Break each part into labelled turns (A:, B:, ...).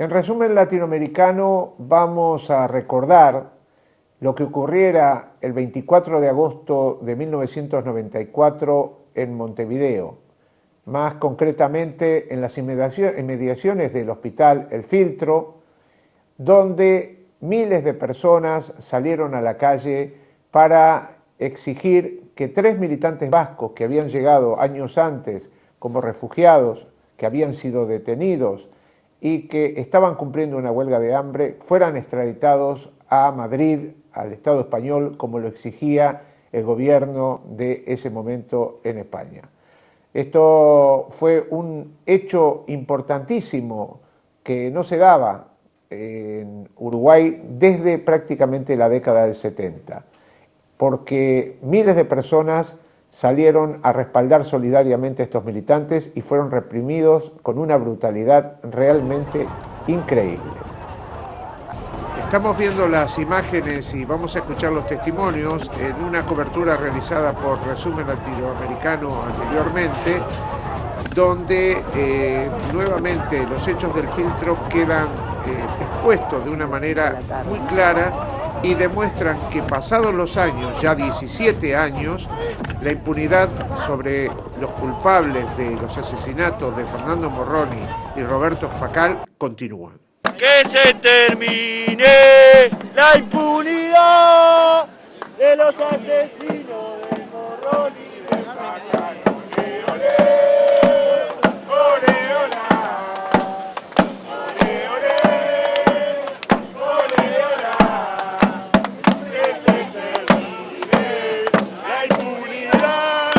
A: En resumen latinoamericano, vamos a recordar lo que ocurriera el 24 de agosto de 1994 en Montevideo, más concretamente en las inmediaciones del hospital El Filtro, donde miles de personas salieron a la calle para exigir que 3 militantes vascos que habían llegado años antes como refugiados, que habían sido detenidos y que estaban cumpliendo una huelga de hambre, fueran extraditados a Madrid, al Estado español, como lo exigía el gobierno de ese momento en España. Esto fue un hecho importantísimo que no se daba en Uruguay desde prácticamente la década del 70, porque miles de personas salieron a respaldar solidariamente a estos militantes y fueron reprimidos con una brutalidad realmente increíble. Estamos viendo las imágenes y vamos a escuchar los testimonios en una cobertura realizada por Resumen Latinoamericano anteriormente, donde nuevamente los hechos del filtro quedan expuestos de una manera muy clara y demuestran que pasados los años, ya 17 años, la impunidad sobre los culpables de los asesinatos de Fernando Morroni y Roberto Facal continúan.
B: Que se termine la impunidad de los asesinos de Morroni y de Facal. Olé, olé, olé, olé, olé, olé, que se termine la impunidad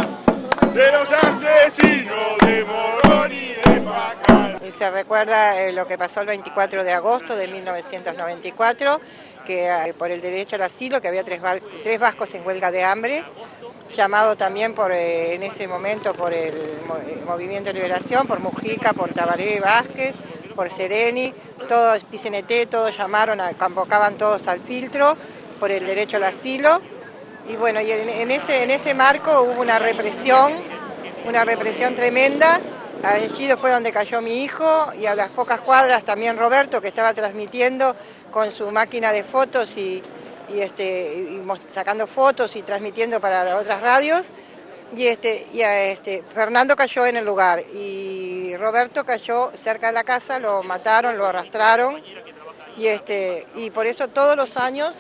B: de los asesinos de Morroni y de Facal.
C: Y se recuerda lo que pasó el 24 de agosto de 1994, que por el derecho al asilo, que había tres vascos en huelga de hambre, llamado también en ese momento por el Movimiento de Liberación, por Mujica, por Tabaré Vázquez, por Sereni, todos, PCNT, todos llamaron, convocaban todos al filtro por el derecho al asilo. Y bueno, y en ese marco hubo una represión tremenda. Allí fue donde cayó mi hijo y a las pocas cuadras también Roberto, que estaba transmitiendo con su máquina de fotos y sacando fotos y transmitiendo para las otras radios. Fernando cayó en el lugar y Roberto cayó cerca de la casa, lo mataron, lo arrastraron y por eso todos los años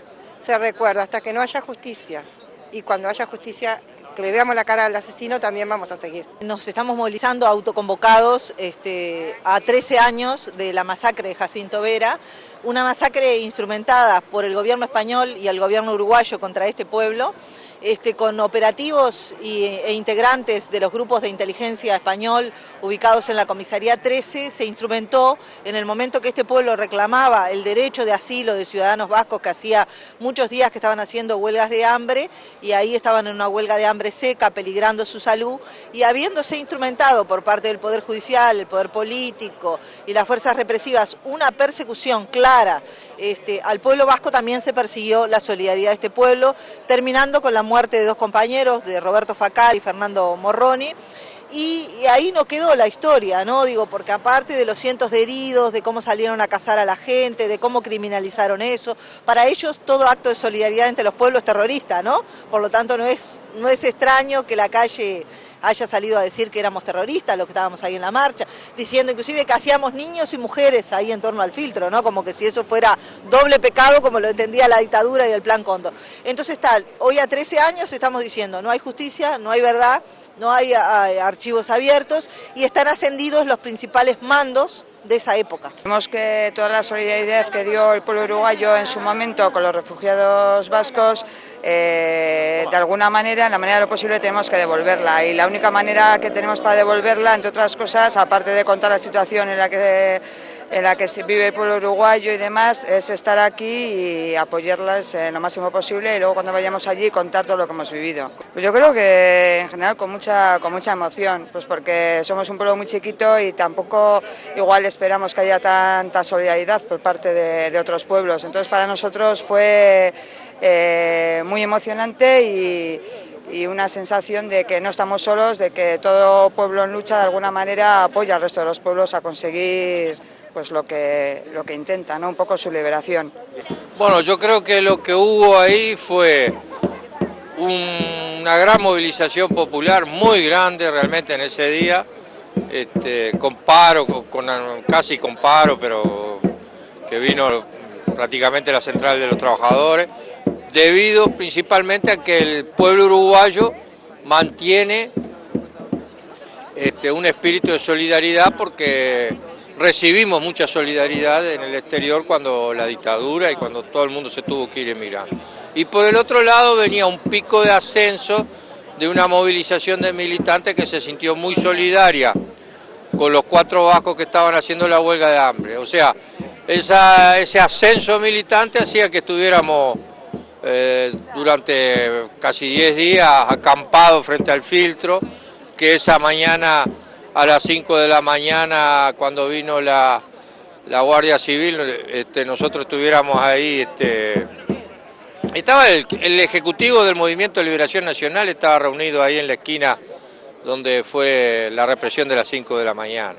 C: se recuerda hasta que no haya justicia. Y cuando haya justicia, que le veamos la cara al asesino, también vamos a seguir.
D: Nos estamos movilizando autoconvocados a 13 años de la masacre de Jacinto Vera, una masacre instrumentada por el gobierno español y el gobierno uruguayo contra este pueblo, con operativos e integrantes de los grupos de inteligencia español ubicados en la comisaría 13, se instrumentó en el momento que este pueblo reclamaba el derecho de asilo de ciudadanos vascos que hacía muchos días que estaban haciendo huelgas de hambre y ahí estaban en una huelga de hambre seca, peligrando su salud, y habiéndose instrumentado por parte del Poder Judicial, el Poder Político y las fuerzas represivas una persecución clara al pueblo vasco, también se persiguió la solidaridad de este pueblo, terminando con la muerte de dos compañeros, de Roberto Facal y Fernando Morroni. Y ahí no quedó la historia, ¿no? Digo, porque aparte de los cientos de heridos, de cómo salieron a cazar a la gente, de cómo criminalizaron eso, para ellos todo acto de solidaridad entre los pueblos es terrorista, ¿no? Por lo tanto no es extraño que la calle haya salido a decir que éramos terroristas, los que estábamos ahí en la marcha, diciendo inclusive que hacíamos niños y mujeres ahí en torno al filtro, ¿no? Como que si eso fuera doble pecado, como lo entendía la dictadura y el Plan Cóndor. Entonces hoy a 13 años estamos diciendo, no hay justicia, no hay verdad, no hay archivos abiertos y están ascendidos los principales mandos de esa época.
E: Vemos que toda la solidaridad que dio el pueblo uruguayo en su momento con los refugiados vascos, de alguna manera, en la manera de lo posible, tenemos que devolverla. Y la única manera que tenemos para devolverla, entre otras cosas, aparte de contar la situación en la que se vive el pueblo uruguayo y demás, es estar aquí y apoyarlas lo máximo posible y luego cuando vayamos allí contar todo lo que hemos vivido. Pues yo creo que en general con mucha emoción, pues porque somos un pueblo muy chiquito y tampoco igual esperamos que haya tanta solidaridad por parte de otros pueblos. Entonces para nosotros fue muy emocionante y una sensación de que no estamos solos, de que todo pueblo en lucha de alguna manera apoya al resto de los pueblos a conseguir pues lo que intenta, ¿no? Un poco su liberación.
F: Bueno, yo creo que lo que hubo ahí fue una gran movilización popular, muy grande realmente en ese día, casi con paro, pero que vino prácticamente la central de los trabajadores, debido principalmente a que el pueblo uruguayo mantiene un espíritu de solidaridad, porque recibimos mucha solidaridad en el exterior cuando la dictadura y cuando todo el mundo se tuvo que ir emigrando. Y por el otro lado venía un pico de ascenso de una movilización de militantes que se sintió muy solidaria con los 4 vascos que estaban haciendo la huelga de hambre. O sea, ese ascenso militante hacía que estuviéramos durante casi 10 días acampados frente al filtro, que esa mañana a las 5 de la mañana, cuando vino la Guardia Civil, nosotros estuviéramos ahí. Estaba el ejecutivo del Movimiento de Liberación Nacional, estaba reunido ahí en la esquina donde fue la represión de las 5 de la mañana.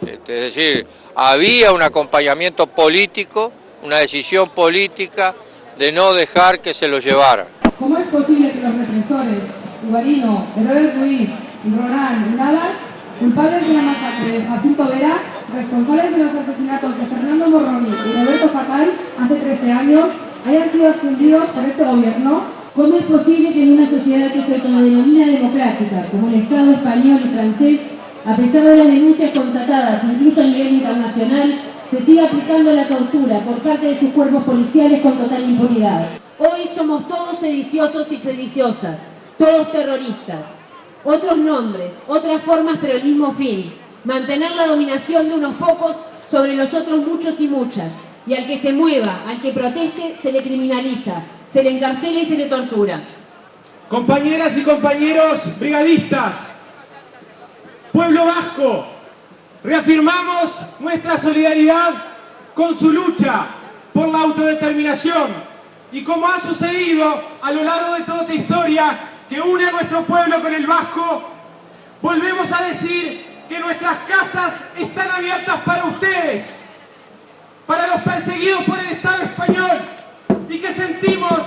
F: Es decir, había un acompañamiento político, una decisión política de no dejar que se lo llevaran.
G: ¿Cómo es posible que los represores, Guarino, Herodes Ruiz, Roland y Navas, culpables de la masacre de Jacinto Vera, responsables de los asesinatos de Fernando Morroni y Roberto Facay hace 13 años, hayan sido ascendidos por este gobierno?
H: ¿Cómo es posible que en una sociedad que se autodenomina democrática, como el Estado español y francés, a pesar de las denuncias constatadas incluso a nivel internacional, se siga aplicando la tortura por parte de sus cuerpos policiales con total impunidad? Hoy somos todos sediciosos y sediciosas, todos terroristas. Otros nombres, otras formas, pero el mismo fin: mantener la dominación de unos pocos sobre los otros muchos y muchas. Y al que se mueva, al que proteste, se le criminaliza, se le encarcela y se le tortura.
I: Compañeras y compañeros brigadistas, pueblo vasco, reafirmamos nuestra solidaridad con su lucha por la autodeterminación, y como ha sucedido a lo largo de toda esta historia que une a nuestro pueblo con el vasco, volvemos a decir que nuestras casas están abiertas para ustedes, para los perseguidos por el Estado español, y que sentimos